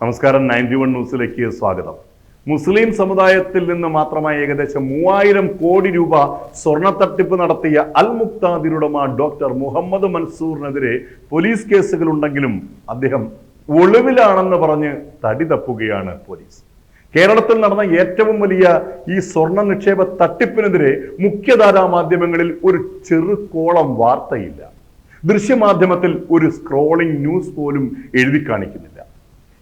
നമസ്കാരം. 91 ന്യൂസിലേക്ക് സ്വാഗതം. മുസ്ലിം സമുദായത്തിൽ നിന്ന് മാത്രമായി ഏകദേശം 3000 കോടി രൂപ സ്വർണ്ണ തട്ടിപ്പ് നടത്തിയ അൽ മുക്താദിർ ഉടമ ഡോക്ടർ മുഹമ്മദ് മൻസൂറിനെതിരെ പോലീസ് കേസുകൾ ഉണ്ടെങ്കിലും അദ്ദേഹം ഒളിവിലാണെന്ന് പറഞ്ഞ് തടി തപ്പുകയാണ് പോലീസ്. കേരളത്തിൽ നടന്ന ഏറ്റവും വലിയ ഈ സ്വർണ്ണ നിക്ഷേപ തട്ടിപ്പിനെതിരെ മുഖ്യധാരാ മാധ്യമങ്ങളിൽ ഒരു ചെറുകോളം വാർത്തയില്ല. ദൃശ്യമാധ്യമത്തിൽ ഒരു സ്ക്രോളിംഗ് ന്യൂസ് പോലും എഴുതി കാണിക്കുന്നില്ല.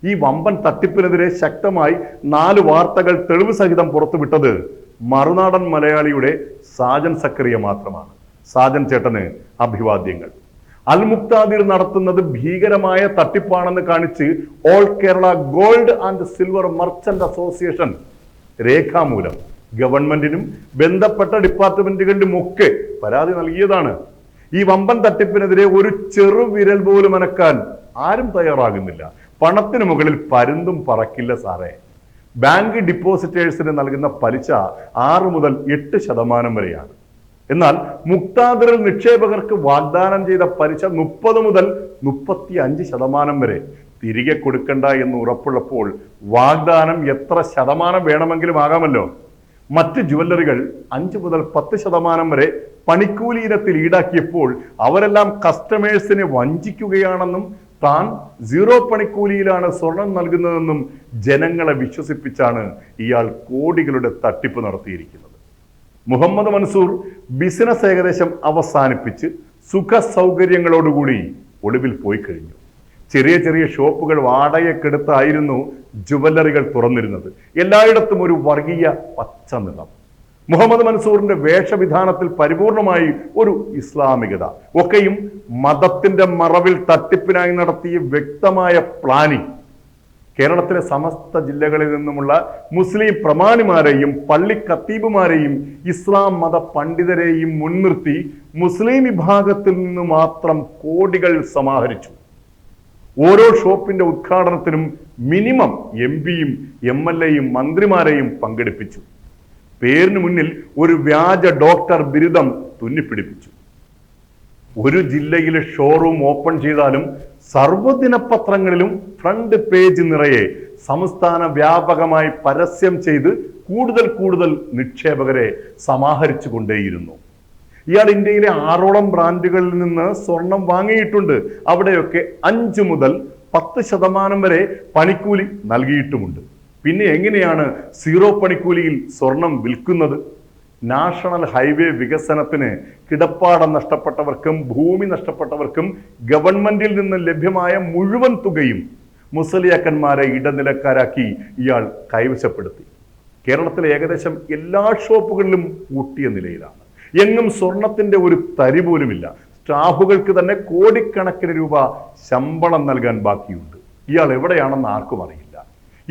ഈ വമ്പൻ തട്ടിപ്പിനെതിരെ ശക്തമായി 4 വാർത്തകൾ തെളിവ് സഹിതം പുറത്തുവിട്ടത് മറുനാടൻ മലയാളിയുടെ സാജൻ സക്കറിയ മാത്രമാണ്. സാജൻ ചേട്ടന് അഭിവാദ്യങ്ങൾ. അൽ മുക്താദിർ നടത്തുന്നത് ഭീകരമായ തട്ടിപ്പാണെന്ന് കാണിച്ച് all Kerala gold and silver merchant association രേഖാമൂലം ഗവൺമെന്റിനും ബന്ധപ്പെട്ട ഡിപ്പാർട്ട്മെന്റുകളിലും ഒക്കെ പരാതി നൽകിയതാണ്. ഈ വമ്പൻ തട്ടിപ്പിനെതിരെ ഒരു ചെറുവിരൽ പോലും അനക്കാൻ ആരും തയ്യാറാകുന്നില്ല. പണത്തിന് മുകളിൽ പരുന്തും പറക്കില്ല സാറേ. ബാങ്ക് ഡിപ്പോസിറ്റേഴ്സിന് നൽകുന്ന പലിശ 6 മുതൽ 8% വരെയാണ്. എന്നാൽ മുക്താദിറിൽ നിക്ഷേപകർക്ക് വാഗ്ദാനം ചെയ്ത പലിശ 30 മുതൽ 35% വരെ തിരികെ കൊടുക്കണ്ട എന്ന് ഉറപ്പുള്ളപ്പോൾ വാഗ്ദാനം എത്ര ശതമാനം വേണമെങ്കിലും ആകാമല്ലോ. മറ്റ് ജുവല്ലറികൾ 5 മുതൽ 10% വരെ പണിക്കൂലി ഇനത്തിൽ ഈടാക്കിയപ്പോൾ അവരെല്ലാം കസ്റ്റമേഴ്സിനെ വഞ്ചിക്കുകയാണെന്നും താൻ 0 പണിക്കൂലിയിലാണ് സ്വർണം നൽകുന്നതെന്നും ജനങ്ങളെ വിശ്വസിപ്പിച്ചാണ് ഇയാൾ കോടികളുടെ തട്ടിപ്പ് നടത്തിയിരിക്കുന്നത്. മുഹമ്മദ് മൻസൂർ ബിസിനസ് ഏകദേശം അവസാനിപ്പിച്ച് സുഖ സൗകര്യങ്ങളോടുകൂടി ഒളിവിൽ പോയി കഴിഞ്ഞു. ചെറിയ ചെറിയ ഷോപ്പുകൾ വാടകയ്ക്കെടുത്തായിരുന്നു ജുവല്ലറികൾ തുറന്നിരുന്നത്. എല്ലായിടത്തും ഒരു വർഗീയ പച്ച നിറം. മുഹമ്മദ് മൻസൂറിന്റെ വേഷവിധാനത്തിൽ പരിപൂർണമായി ഒരു ഇസ്ലാമികത. ഒക്കെയും മതത്തിന്റെ മറവിൽ തട്ടിപ്പിനായി നടത്തിയ വ്യക്തമായ പ്ലാനിങ്. കേരളത്തിലെ സമസ്ത ജില്ലകളിൽ നിന്നുമുള്ള മുസ്ലിം പ്രമാണിമാരെയും പള്ളി ഖത്തീബുമാരെയും ഇസ്ലാം മത പണ്ഡിതരെയും മുൻനിർത്തി മുസ്ലിം വിഭാഗത്തിൽ നിന്ന് മാത്രം കോടികൾ സമാഹരിച്ചു. ഓരോ ഷോപ്പിന്റെ ഉദ്ഘാടനത്തിനും മിനിമം MP-യും MLA-യും മന്ത്രിമാരെയും പങ്കെടുപ്പിച്ചു. പേരിന് മുന്നിൽ ഒരു വ്യാജ ഡോക്ടർ ബിരുദം തുന്നിപ്പിടിപ്പിച്ചു. ഒരു ജില്ലയിലെ ഷോറൂം ഓപ്പൺ ചെയ്താലും സർവ്വദിന പത്രങ്ങളിലും ഫ്രണ്ട് പേജ് നിറയെ സംസ്ഥാന വ്യാപകമായി പരസ്യം ചെയ്ത് കൂടുതൽ നിക്ഷേപകരെ സമാഹരിച്ചു കൊണ്ടേയിരുന്നു. ഇയാൾ ഇന്ത്യയിലെ 6ഓളം ബ്രാൻഡുകളിൽ നിന്ന് സ്വർണം വാങ്ങിയിട്ടുണ്ട്. അവിടെയൊക്കെ 5 മുതൽ 10% വരെ പണിക്കൂലി നൽകിയിട്ടുമുണ്ട്. പിന്നെ എങ്ങനെയാണ് 0 പണിക്കൂലിയിൽ സ്വർണം വിൽക്കുന്നത്? നാഷണൽ ഹൈവേ വികസനത്തിന് കിടപ്പാടം നഷ്ടപ്പെട്ടവർക്കും ഭൂമി നഷ്ടപ്പെട്ടവർക്കും ഗവൺമെന്റിൽ നിന്ന് ലഭ്യമായ മുഴുവൻ തുകയും മുസലിയാക്കന്മാരെ ഇടനിലക്കാരാക്കി ഇയാൾ കൈവശപ്പെടുത്തി. കേരളത്തിലെ ഏകദേശം എല്ലാ ഷോപ്പുകളിലും പൂട്ടിയ നിലയിലാണ്. എങ്ങും സ്വർണത്തിന്റെ ഒരു തരി പോലുമില്ല. സ്റ്റാഫുകൾക്ക് തന്നെ കോടിക്കണക്കിന് രൂപ ശമ്പളം നൽകാൻ ബാക്കിയുണ്ട്. ഇയാൾ എവിടെയാണെന്ന് ആർക്കും അറിയില്ല.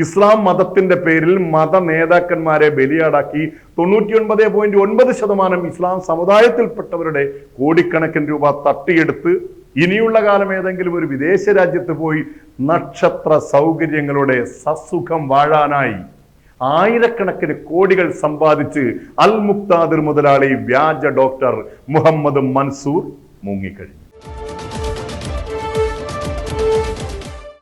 ഇസ്ലാം മതത്തിന്റെ പേരിൽ മത നേതാക്കന്മാരെ ബലിയാടാക്കി 99.9% ഇസ്ലാം സമുദായത്തിൽപ്പെട്ടവരുടെ കോടിക്കണക്കിന് രൂപ തട്ടിയെടുത്ത് ഇനിയുള്ള കാലം ഏതെങ്കിലും ഒരു വിദേശ രാജ്യത്ത് പോയി നക്ഷത്ര സൗകര്യങ്ങളോടെ സസുഖം വാഴാനായി ആയിരക്കണക്കിന് കോടികൾ സമ്പാദിച്ച് അൽ മുക്താദിർ മുതലാളി വ്യാജ ഡോക്ടർ മുഹമ്മദ് മൻസൂർ മുങ്ങിക്കഴിഞ്ഞു.